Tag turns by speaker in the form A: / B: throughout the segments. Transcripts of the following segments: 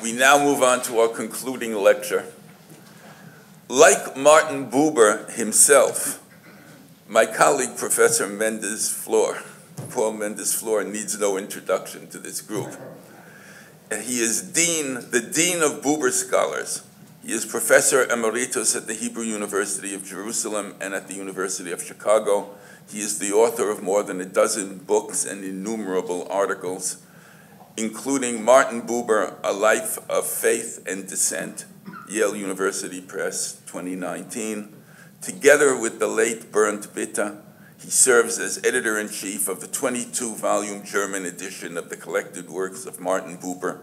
A: We now move on to our concluding lecture. Like Martin Buber himself, my colleague, Professor Mendes-Flohr, Paul Mendes-Flohr, needs no introduction to this group. He is the Dean of Buber Scholars. He is Professor Emeritus at the Hebrew University of Jerusalem and at the University of Chicago. He is the author of more than a dozen books and innumerable articles, including Martin Buber, A Life of Faith and Dissent, Yale University Press, 2019. Together with the late Bernd Bitter, he serves as editor-in-chief of the 22-volume German edition of the collected works of Martin Buber,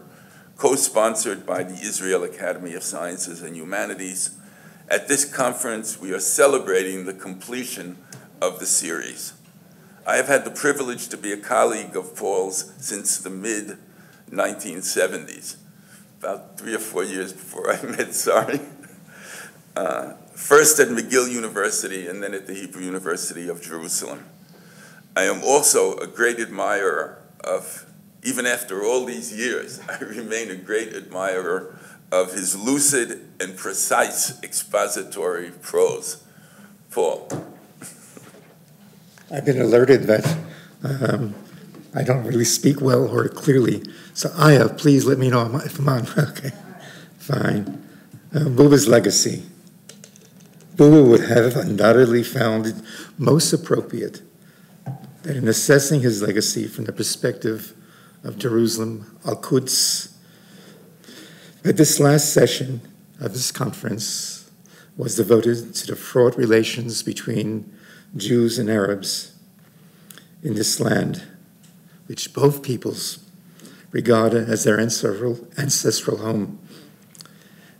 A: co-sponsored by the Israel Academy of Sciences and Humanities. At this conference, we are celebrating the completion of the series. I have had the privilege to be a colleague of Paul's since the mid-1970s, about 3 or 4 years before I met Sari. First at McGill University and then at the Hebrew University of Jerusalem. I am also a great admirer of, even after all these years, I remain a great admirer of his lucid and precise expository prose. Paul.
B: I've been alerted that I don't really speak well or clearly. So Aya, please let me know if I'm on. Okay, fine. Buber's legacy. Buber would have undoubtedly found it most appropriate that in assessing his legacy from the perspective of Jerusalem, Al-Quds, that this last session of this conference was devoted to the fraught relations between Jews and Arabs in this land, which both peoples regarded as their ancestral home.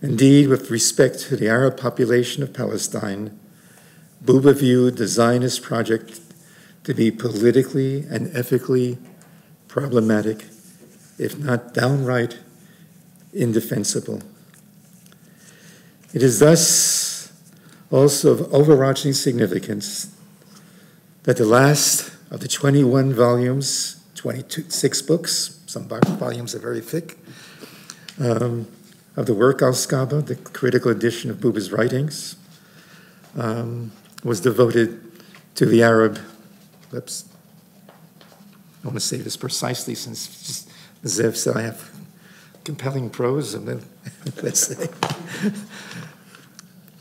B: Indeed, with respect to the Arab population of Palestine, Buber viewed the Zionist project to be politically and ethically problematic, if not downright indefensible. It is thus also of overarching significance that the last of the 21 volumes, 26 books, some volumes are very thick, of the work Al-Skaba, the critical edition of Buber's writings, was devoted to the Arab, I want to say this precisely since Zeev said I have compelling prose, let's say.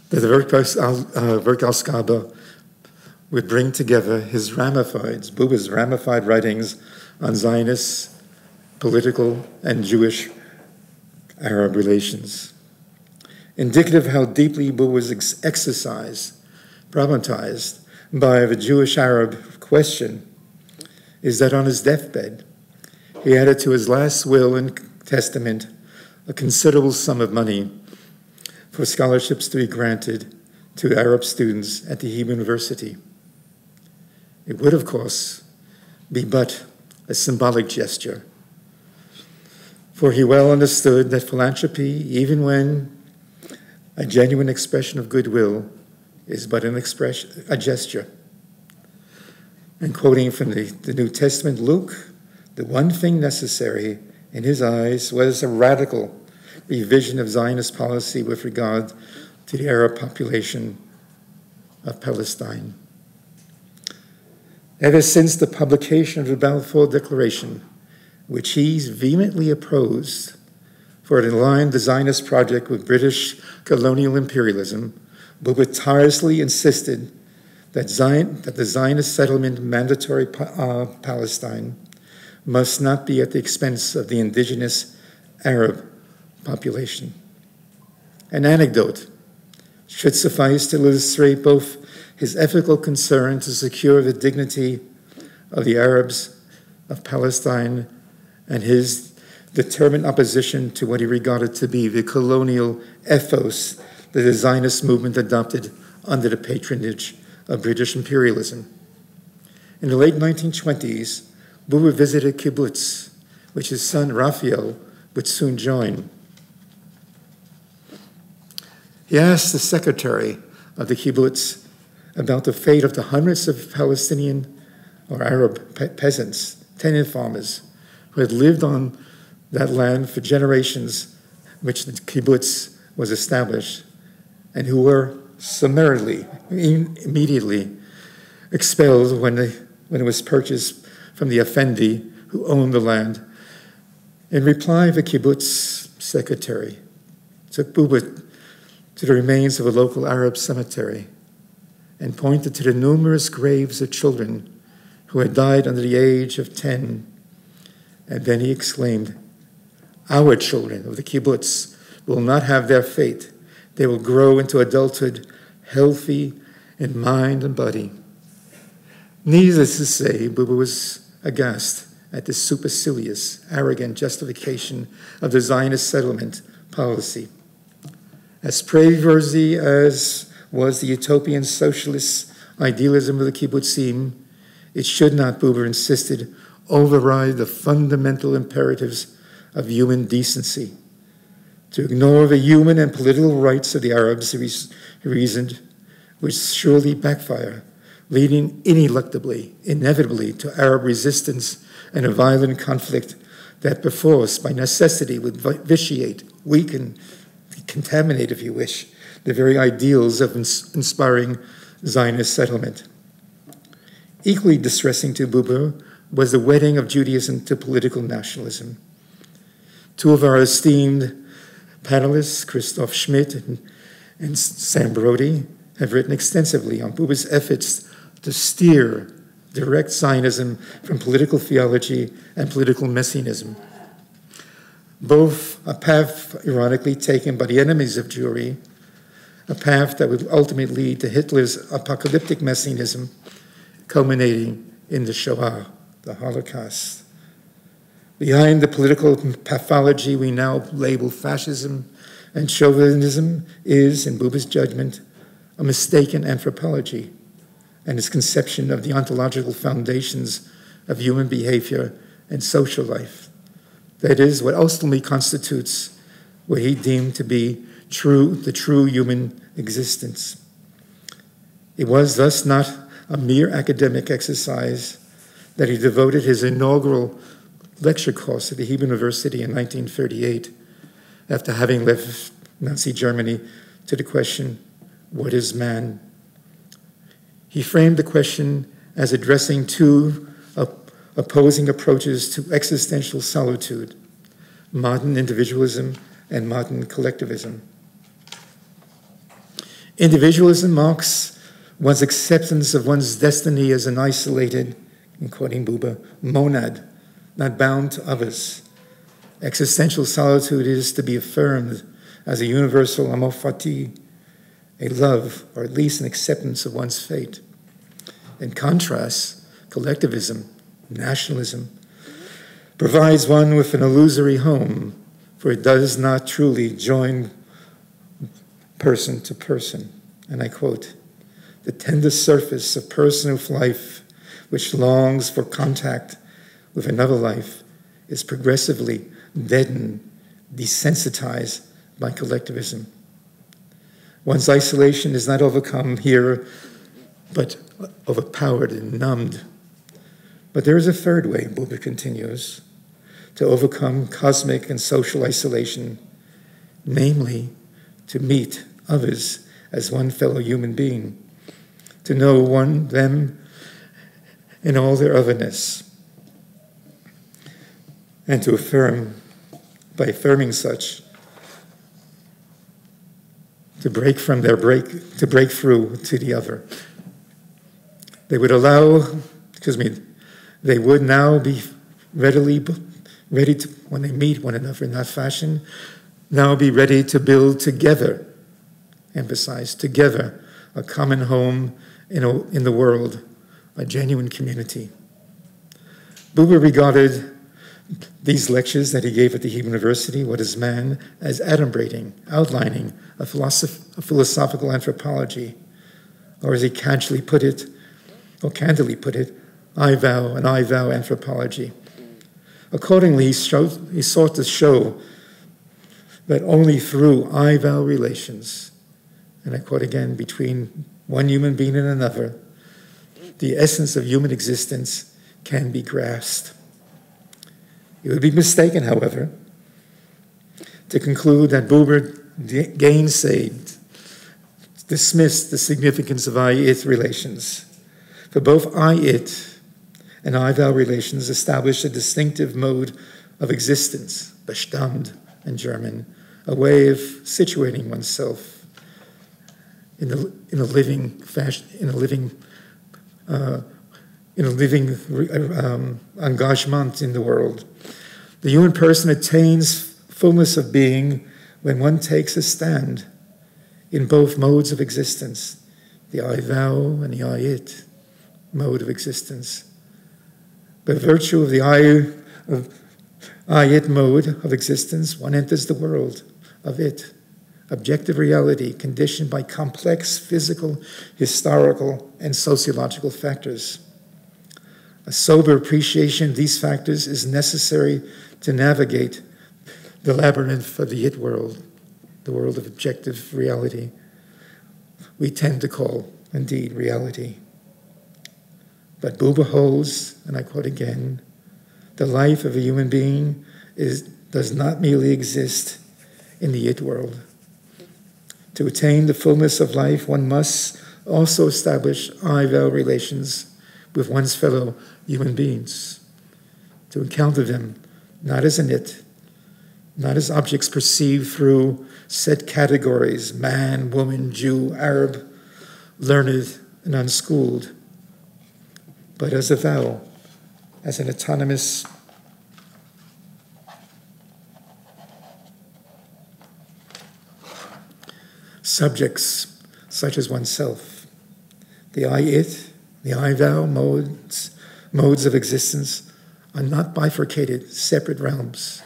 B: The work Al-Skaba would bring together Buber's ramified writings on Zionist, political, and Jewish Arab relations. Indicative of how deeply Buber was problematized by the Jewish-Arab question is that on his deathbed, he added to his last will and testament a considerable sum of money for scholarships to be granted to Arab students at the Hebrew University. It would, of course, be but a symbolic gesture, for he well understood that philanthropy, even when a genuine expression of goodwill, is but a gesture. And quoting from the New Testament, Luke, the one thing necessary in his eyes was a radical revision of Zionist policy with regard to the Arab population of Palestine. Ever since the publication of the Balfour Declaration, which he vehemently opposed, for it aligned the Zionist project with British colonial imperialism, Buber tirelessly insisted that the Zionist settlement mandatory Palestine must not be at the expense of the indigenous Arab population. An anecdote should suffice to illustrate both his ethical concern to secure the dignity of the Arabs of Palestine and his determined opposition to what he regarded to be the colonial ethos that the Zionist movement adopted under the patronage of British imperialism. In the late 1920s, Buber visited kibbutz, which his son Raphael would soon join. He asked the secretary of the kibbutz about the fate of the hundreds of Palestinian or Arab peasants, tenant farmers, who had lived on that land for generations which the kibbutz was established, and who were summarily, immediately expelled when it was purchased from the Effendi who owned the land. In reply, the kibbutz secretary took Buber to the remains of a local Arab cemetery and pointed to the numerous graves of children who had died under the age of 10. And then he exclaimed, "Our children of the kibbutz will not have their fate. They will grow into adulthood healthy in mind and body." Needless to say, Buber was aghast at this supercilious, arrogant justification of the Zionist settlement policy. As praiseworthy as was the utopian socialist idealism of the kibbutzim, it should not, Buber insisted, override the fundamental imperatives of human decency. To ignore the human and political rights of the Arabs, he reasoned, would surely backfire, leading inevitably to Arab resistance and a violent conflict that perforce, by necessity, would vitiate, weaken, contaminate, if you wish, the very ideals of inspiring Zionist settlement. Equally distressing to Buber was the wedding of Judaism to political nationalism. Two of our esteemed panelists, Christoph Schmidt and Sam Brody, have written extensively on Buber's efforts to steer direct Zionism from political theology and political messianism. Both a path, ironically, taken by the enemies of Jewry, a path that would ultimately lead to Hitler's apocalyptic messianism, culminating in the Shoah, the Holocaust. Behind the political pathology we now label fascism and chauvinism is, in Buber's judgment, a mistaken anthropology and its conception of the ontological foundations of human behavior and social life. That is, what ultimately constitutes what he deemed to be the true human existence. It was thus not a mere academic exercise that he devoted his inaugural lecture course at the Hebrew University in 1938, after having left Nazi Germany, to the question, what is man? He framed the question as addressing two opposing approaches to existential solitude, modern individualism and modern collectivism. Individualism marks one's acceptance of one's destiny as an isolated, in quoting Buber, monad, not bound to others. Existential solitude is to be affirmed as a universal amor fati, a love, or at least an acceptance of one's fate. In contrast, collectivism, nationalism, provides one with an illusory home, for it does not truly join person to person. And I quote, "The tender surface of personal life, which longs for contact with another life, is progressively deadened, desensitized by collectivism. One's isolation is not overcome here, but overpowered and numbed. But there is a third way," Buber continues, "to overcome cosmic and social isolation, namely, to meet others as one fellow human being, to know them in all their otherness, and to affirm, by affirming such, to break through to the other. They would now be ready to, when they meet one another in that fashion, now be ready to build together, emphasize together, a common home in the world, a genuine community." Buber regarded these lectures that he gave at the Hebrew University, What is Man, as outlining a philosophical anthropology, or as he candidly put it, I vow anthropology. Accordingly, he sought to show that only through I vow relations, and I quote again, between one human being and another, the essence of human existence can be grasped. It would be mistaken, however, to conclude that Buber gainsayed, dismissed the significance of I-it relations. For both I-it and I-thou relations establish a distinctive mode of existence, Bestand in German, a way of situating oneself in a living fashion, in a living engagement in the world. The human person attains fullness of being when one takes a stand in both modes of existence, the I-thou and the I-it mode of existence. By virtue of the I-it mode of existence, one enters the world of it, objective reality conditioned by complex physical, historical, and sociological factors. A sober appreciation of these factors is necessary to navigate the labyrinth of the it world, the world of objective reality we tend to call, indeed, reality. But Buber holds, and I quote again, the life of a human being does not merely exist in the it world. To attain the fullness of life, one must also establish I-thou relations with one's fellow human beings, to encounter them not as an it, not as objects perceived through set categories, man, woman, Jew, Arab, learned and unschooled, but as a thou, as an autonomous subjects such as oneself. The I-it, the I-thou modes of existence are not bifurcated, separate realms,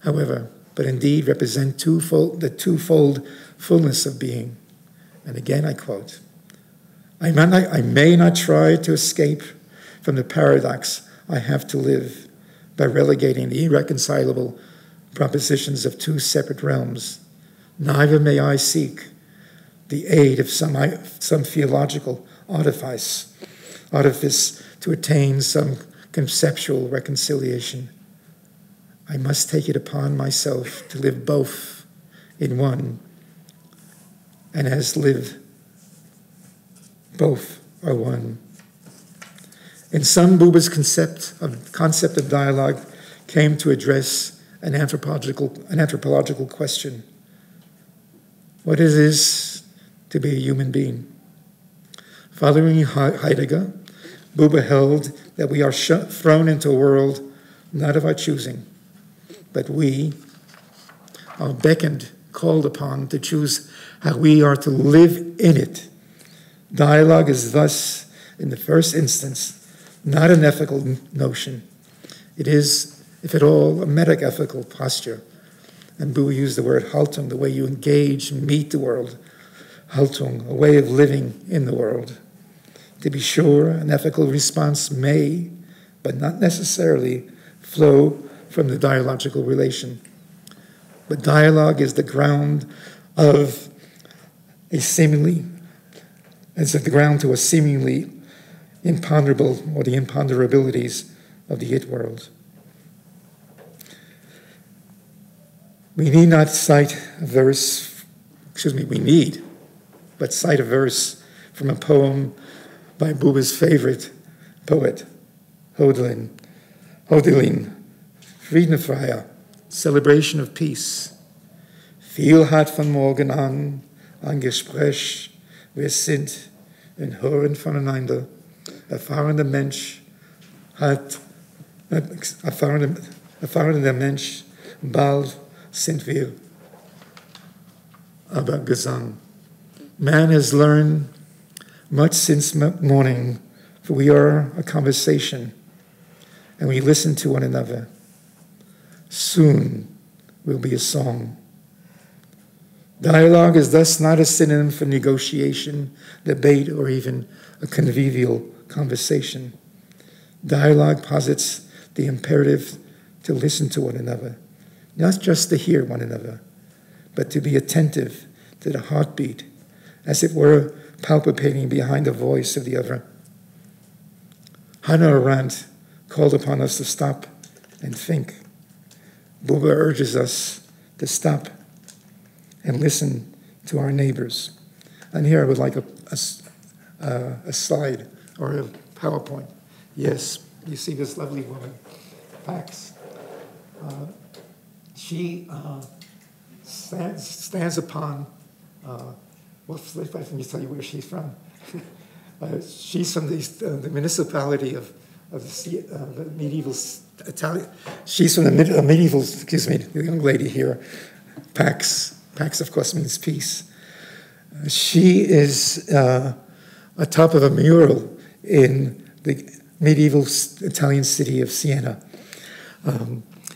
B: however, but indeed represent the twofold fullness of being. And again I quote, I may not try to escape from the paradox I have to live by relegating the irreconcilable propositions of two separate realms. Neither may I seek the aid of some theological artifice to attain some conceptual reconciliation. I must take it upon myself to live both in one, and as live, both are one. In sum, Buber's concept of dialogue came to address an anthropological question. What it is to be a human being. Following Heidegger, Buber held that we are thrown into a world not of our choosing, but we are beckoned, called upon to choose how we are to live in it. Dialogue is thus, in the first instance, not an ethical notion. It is, if at all, a meta-ethical posture. And Buber used the word Haltung, the way you engage and meet the world. Haltung, a way of living in the world. To be sure, an ethical response may, but not necessarily, flow from the dialogical relation. But dialogue is the ground of a seemingly, as the ground to a seemingly imponderable, or the imponderabilities of the it world. We need not cite a verse, but cite a verse from a poem by Buber's favorite poet, Hölderlin, Friedenfreier, Celebration of Peace. Viel hat von morgen an Gespräch, wir sind und hören voneinander. Erfahrender Mensch, bald sind wir aber Gesang. Man has learned much since morning, for we are a conversation, and we listen to one another. Soon will be a song. Dialogue is thus not a synonym for negotiation, debate, or even a convivial conversation. Dialogue posits the imperative to listen to one another, not just to hear one another, but to be attentive to the heartbeat, as it were palpitating behind the voice of the other. Hannah Arendt called upon us to stop and think. Buber urges us to stop and listen to our neighbors. And here I would like a slide or a PowerPoint. Yes, you see this lovely woman, Pax. She stands upon, well, let me tell you where she's from. She's from the municipality of the medieval Italian. She's from the medieval, excuse me, the young lady here, Pax. Pax, of course, means peace. She is atop of a mural in the medieval Italian city of Siena.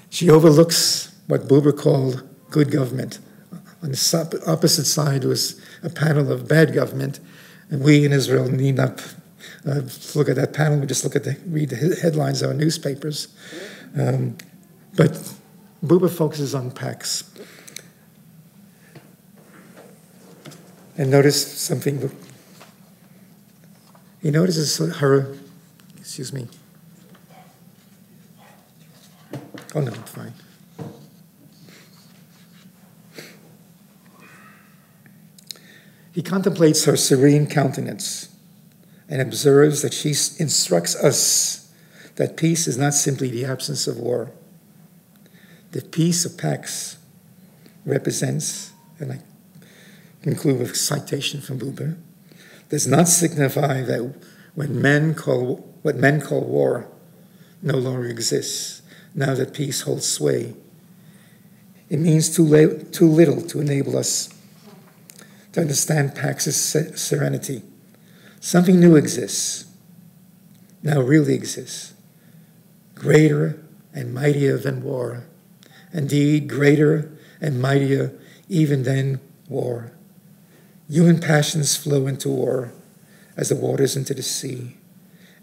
B: She overlooks what Buber called good government. On the opposite side was a panel of bad government, and we in Israel need not look at that panel. We just read the headlines of our newspapers. But Buber focuses on Pax. And notice something. He notices her, excuse me. Oh, no, it's fine. He contemplates her serene countenance and observes that she instructs us that peace is not simply the absence of war. The peace of Pax represents, and I conclude with a citation from Buber, does not signify that what men call war no longer exists, now that peace holds sway. It means too little to enable us to understand Pax's serenity. Something new exists, now really exists, greater and mightier than war. Indeed, greater and mightier even than war. Human passions flow into war as the waters into the sea,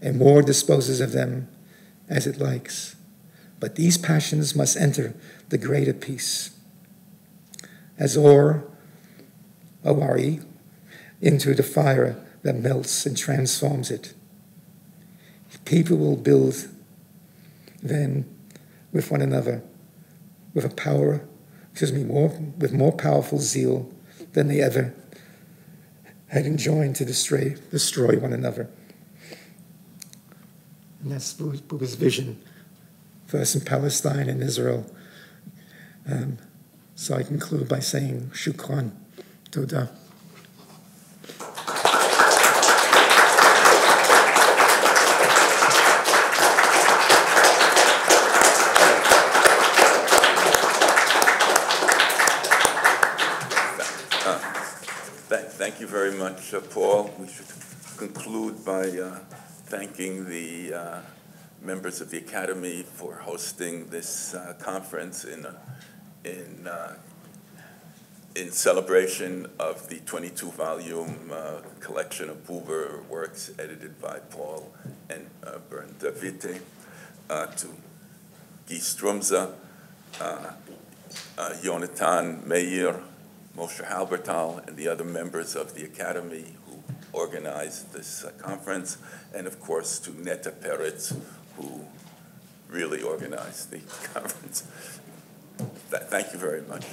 B: and war disposes of them as it likes. But these passions must enter the greater peace. As ore, awari, into the fire that melts and transforms it. People will build then with one another with more powerful zeal than they ever had enjoined to destroy one another. And that's Buber's vision for us in Palestine and Israel. So I conclude by saying, Shukran, Toda.
A: Thank you very much, Paul. We should conclude by thanking the members of the Academy for hosting this conference in celebration of the 22-volume collection of Buber works edited by Paul and Bernd Witte, to Guy Strumza, Jonathan Meir, Moshe Halbertal, and the other members of the Academy who organized this conference, and of course to Netta Peretz, who really organized the conference. Thank you very much.